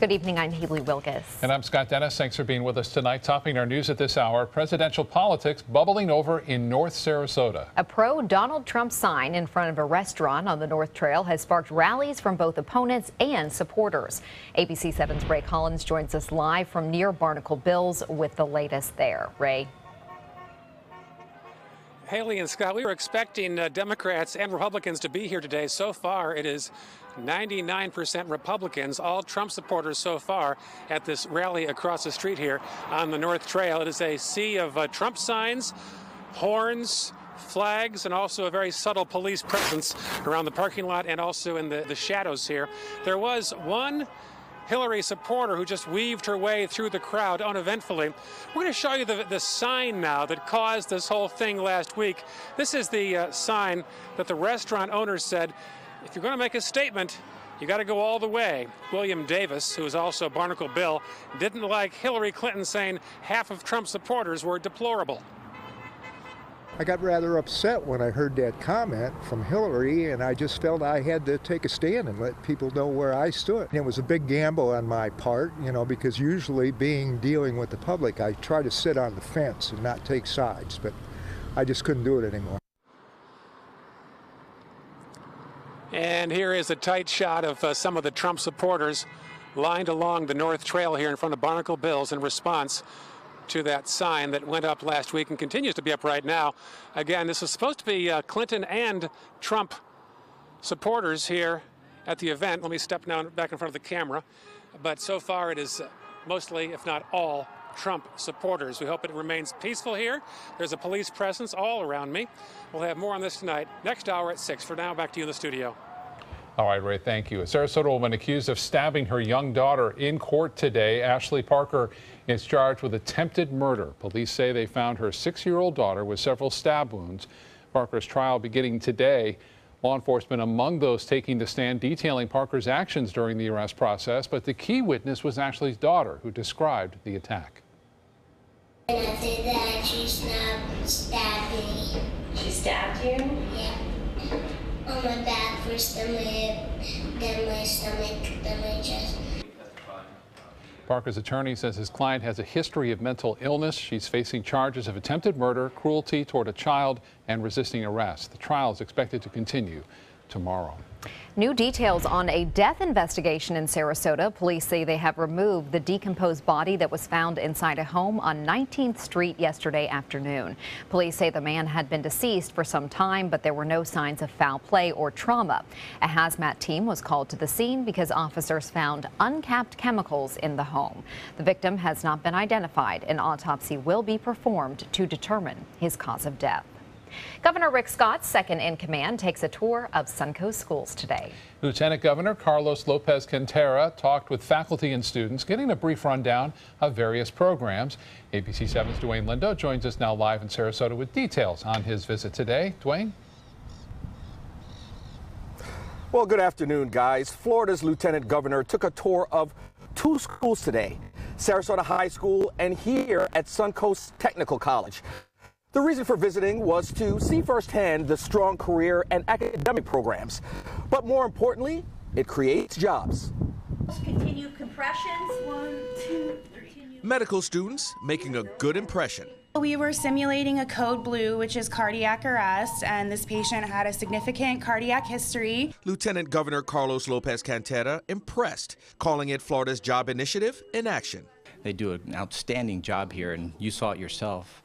Good evening, I'm Haley Wilgus. And I'm Scott Dennis. Thanks for being with us tonight. Topping our news at this hour, presidential politics bubbling over in North Sarasota. A pro-Donald Trump sign in front of a restaurant on the North Trail has sparked rallies from both opponents and supporters. ABC 7's Ray Collins joins us live from near Barnacle Bills with the latest there. Ray. Haley and Scott, we were expecting Democrats and Republicans to be here today. So far, it is 99% Republicans, all Trump supporters so far at this rally across the street here on the North Trail. It is a sea of Trump signs, horns, flags, and also a very subtle police presence around the parking lot and also in the shadows here. There was one Hillary supporter who just weaved her way through the crowd uneventfully. We're going to show you the sign now that caused this whole thing last week. This is the sign that the restaurant owner said, if you're going to make a statement, you got to go all the way. William Davis, who is also Barnacle Bill, didn't like Hillary Clinton saying half of Trump supporters were deplorable. I got rather upset when I heard that comment from Hillary, and I just felt I had to take a stand and let people know where I stood. And it was a big gamble on my part, because usually dealing with the public, I try to sit on the fence and not take sides, but I just couldn't do it anymore. And here is a tight shot of some of the Trump supporters lined along the North Trail here in front of Barnacle Bills in response to that sign that went up last week and continues to be up right now. Again, this is supposed to be Clinton and Trump supporters here at the event. Let me step now back in front of the camera. But so far it is mostly, if not all, Trump supporters. We hope it remains peaceful here. There's a police presence all around me. We'll have more on this tonight, next hour at 6. For now, back to you in the studio. All right, Ray, thank you. A Sarasota woman accused of stabbing her young daughter in court today. Ashley Parker is charged with attempted murder. Police say they found her 6-year-old daughter with several stab wounds. Parker's trial beginning today. Law enforcement among those taking the stand detailing Parker's actions during the arrest process, but the key witness was Ashley's daughter, who described the attack. And after that, she stabbed me. She stabbed you? Yeah. On my back, first on my hip, then my stomach, then my chest. Parker's attorney says his client has a history of mental illness. She's facing charges of attempted murder, cruelty toward a child, and resisting arrest. The trial is expected to continue tomorrow. New details on a death investigation in Sarasota. Police say they have removed the decomposed body that was found inside a home on 19th Street yesterday afternoon. Police say the man had been deceased for some time, but there were no signs of foul play or trauma. A hazmat team was called to the scene because officers found uncapped chemicals in the home. The victim has not been identified. An autopsy will be performed to determine his cause of death. Governor Rick Scott, second in command, takes a tour of Suncoast schools today. Lieutenant Governor Carlos Lopez Cantera talked with faculty and students, getting a brief rundown of various programs. ABC 7's Dwayne Lindo joins us now live in Sarasota with details on his visit today. Dwayne? Well, good afternoon, guys. Florida's Lieutenant Governor took a tour of 2 schools today, Sarasota High School and here at Suncoast Technical College. The reason for visiting was to see firsthand the strong career and academic programs. But more importantly, it creates jobs. Continue compressions. 1, 2, 3. Medical students making a good impression. We were simulating a code blue, which is cardiac arrest, and this patient had a significant cardiac history. Lieutenant Governor Carlos Lopez Cantera impressed, calling it Florida's job initiative in action. They do an outstanding job here, and you saw it yourself.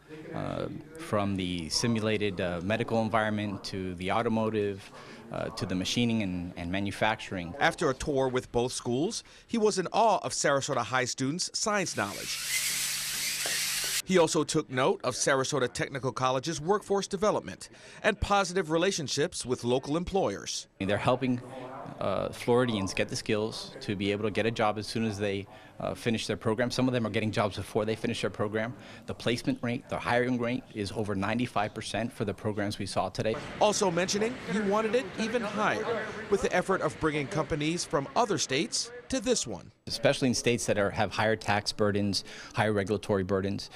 From the simulated medical environment to the automotive to the machining and manufacturing. After a tour with both schools, he was in awe of Sarasota High students' science knowledge. He also took note of Sarasota Technical College's workforce development and positive relationships with local employers. They're helping Floridians get the skills to be able to get a job as soon as they finish their program. Some of them are getting jobs before they finish their program. The placement rate, the hiring rate is over 95% for the programs we saw today. Also mentioning he wanted it even higher with the effort of bringing companies from other states to this one. Especially in states that have higher tax burdens, higher regulatory burdens.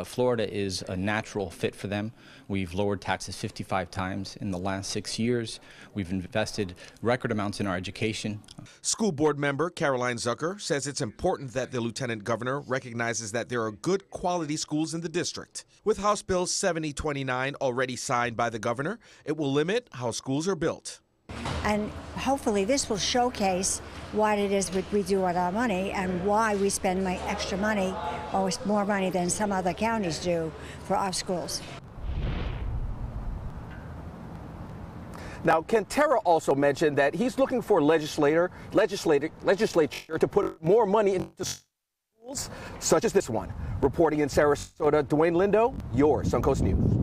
Florida is a natural fit for them. We've lowered taxes 55 times in the last 6 years. We've invested record amounts in our education. School board member Caroline Zucker says it's important that the lieutenant governor recognizes that there are good quality schools in the district. With House Bill 7029 already signed by the governor, it will limit how schools are built. And hopefully this will showcase what it is we do with our money and why we spend extra money, or more money than some other counties do, for our schools. Now, Quintero also mentioned that he's looking for legislature to put more money into schools such as this one. Reporting in Sarasota, Dwayne Lindo, your Suncoast News.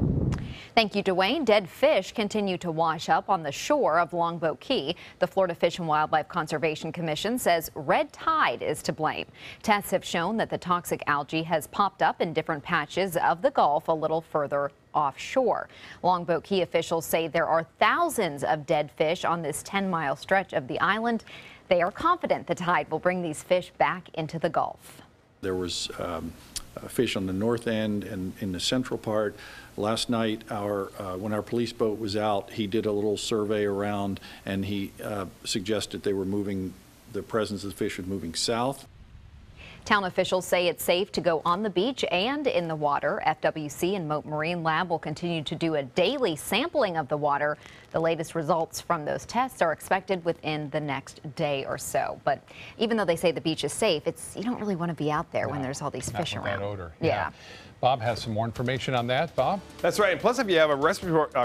Thank you, Dwayne. Dead fish continue to wash up on the shore of Longboat Key. The Florida Fish and Wildlife Conservation Commission says red tide is to blame. Tests have shown that the toxic algae has popped up in different patches of the Gulf a little further offshore. Longboat Key officials say there are thousands of dead fish on this 10-mile stretch of the island. They are confident the tide will bring these fish back into the Gulf. There was fish on the north end and in the central part. Last night, when our police boat was out, he did a little survey around, and he suggested the presence of the fish was moving south. Town officials say it's safe to go on the beach and in the water. FWC and Mote Marine Lab will continue to do a daily sampling of the water. The latest results from those tests are expected within the next day or so. But even though they say the beach is safe, you don't really want to be out there when there's all these fish around. That odor. Yeah. Bob has some more information on that. Bob? That's right. And plus, if you have a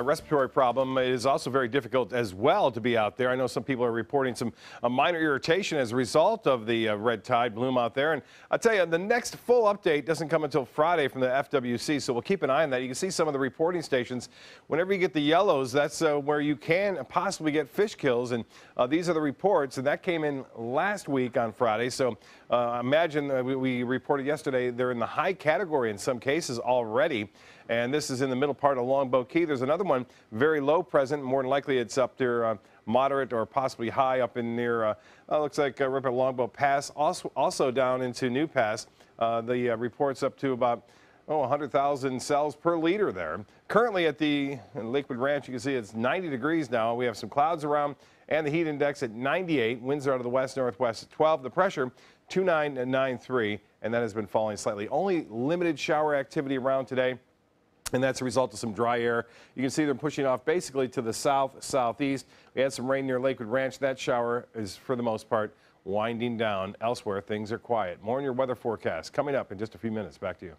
respiratory problem, it is also very difficult as well to be out there. I know some people are reporting some minor irritation as a result of the red tide bloom out there. And I'll tell you, the next full update doesn't come until Friday from the FWC, so we'll keep an eye on that. You can see some of the reporting stations. Whenever you get the yellows, that's where you can possibly get fish kills. And these are the reports, and that came in last week on Friday. So imagine we reported yesterday they're in the high category in some cases already, and this is in the middle part of Longboat Key. There's another one very low present. More than likely it's up there moderate or possibly high up in near looks like right at Longboat Pass, also down into New Pass. The report's up to about 100,000 cells per liter there. Currently at the Lakewood Ranch, you can see it's 90 degrees now. We have some clouds around, and the heat index at 98. Winds are out of the west-northwest at 12. The pressure 2993, and that has been falling slightly. Only limited shower activity around today, and that's a result of some dry air. You can see them pushing off basically to the south-southeast. We had some rain near Lakewood Ranch. That shower is, for the most part, winding down. Elsewhere, things are quiet. More in your weather forecast coming up in just a few minutes. Back to you.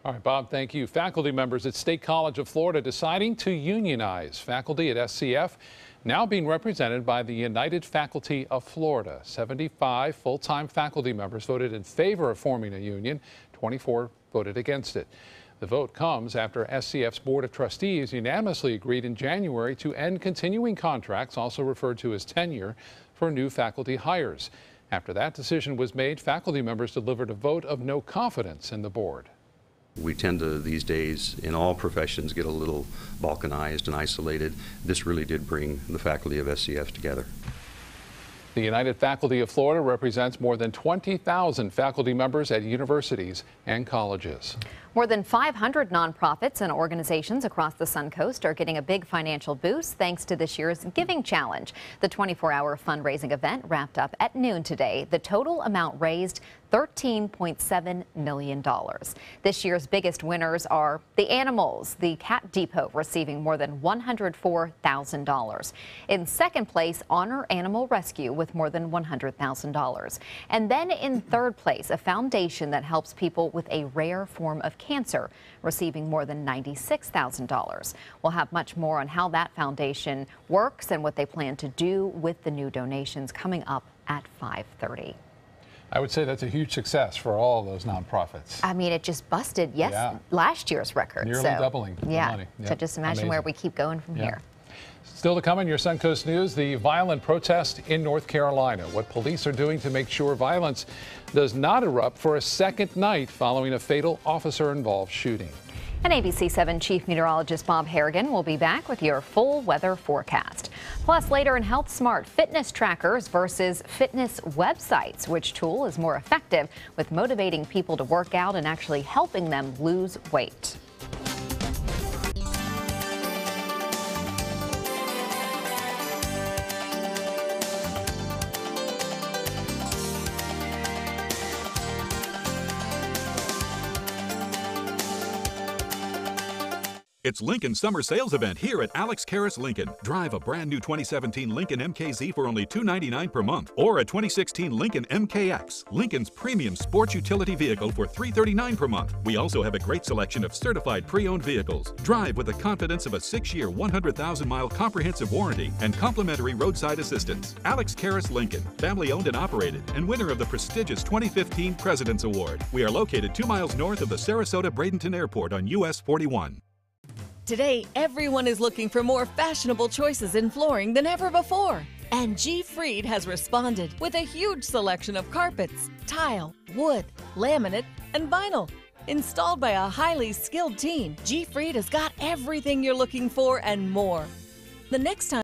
All right, Bob, thank you. Faculty members at State College of Florida deciding to unionize. Faculty at SCF now being represented by the United Faculty of Florida. 75 full-time faculty members voted in favor of forming a union. 24 voted against it. The vote comes after SCF's Board of Trustees unanimously agreed in January to end continuing contracts, also referred to as tenure, for new faculty hires. After that decision was made, faculty members delivered a vote of no confidence in the board. We tend to, these days, in all professions, get a little balkanized and isolated. This really did bring the faculty of SCF together. The United Faculty of Florida represents more than 20,000 faculty members at universities and colleges. More than 500 nonprofits and organizations across the Suncoast are getting a big financial boost thanks to this year's Giving Challenge. The 24-hour fundraising event wrapped up at noon today. The total amount raised $13.7 million. This year's biggest winners are the animals, the Cat Depot receiving more than $104,000. In second place, Honor Animal Rescue with more than $100,000. And then in third place, a foundation that helps people with a rare form of cancer, receiving more than $96,000. We'll have much more on how that foundation works and what they plan to do with the new donations coming up at 5:30. I would say that's a huge success for all those nonprofits. I mean, it just busted last year's record. Nearly doubling the money. So just imagine where we keep going from here. Still to come in your Suncoast News, the violent protest in North Carolina. What police are doing to make sure violence does not erupt for a second night following a fatal officer-involved shooting. And ABC 7 Chief Meteorologist Bob Harrigan will be back with your full weather forecast. Plus, later in Health Smart, fitness trackers versus fitness websites. Which tool is more effective with motivating people to work out and actually helping them lose weight? It's Lincoln's summer sales event here at Alex Karras Lincoln. Drive a brand new 2017 Lincoln MKZ for only $299 per month, or a 2016 Lincoln MKX, Lincoln's premium sports utility vehicle, for $339 per month. We also have a great selection of certified pre-owned vehicles. Drive with the confidence of a 6-year, 100,000-mile comprehensive warranty and complimentary roadside assistance. Alex Karras Lincoln, family-owned and operated, and winner of the prestigious 2015 President's Award. We are located 2 miles north of the Sarasota-Bradenton Airport on US 41. Today, everyone is looking for more fashionable choices in flooring than ever before. And G. Fried has responded with a huge selection of carpets, tile, wood, laminate, and vinyl. Installed by a highly skilled team, G. Fried has got everything you're looking for and more. The next time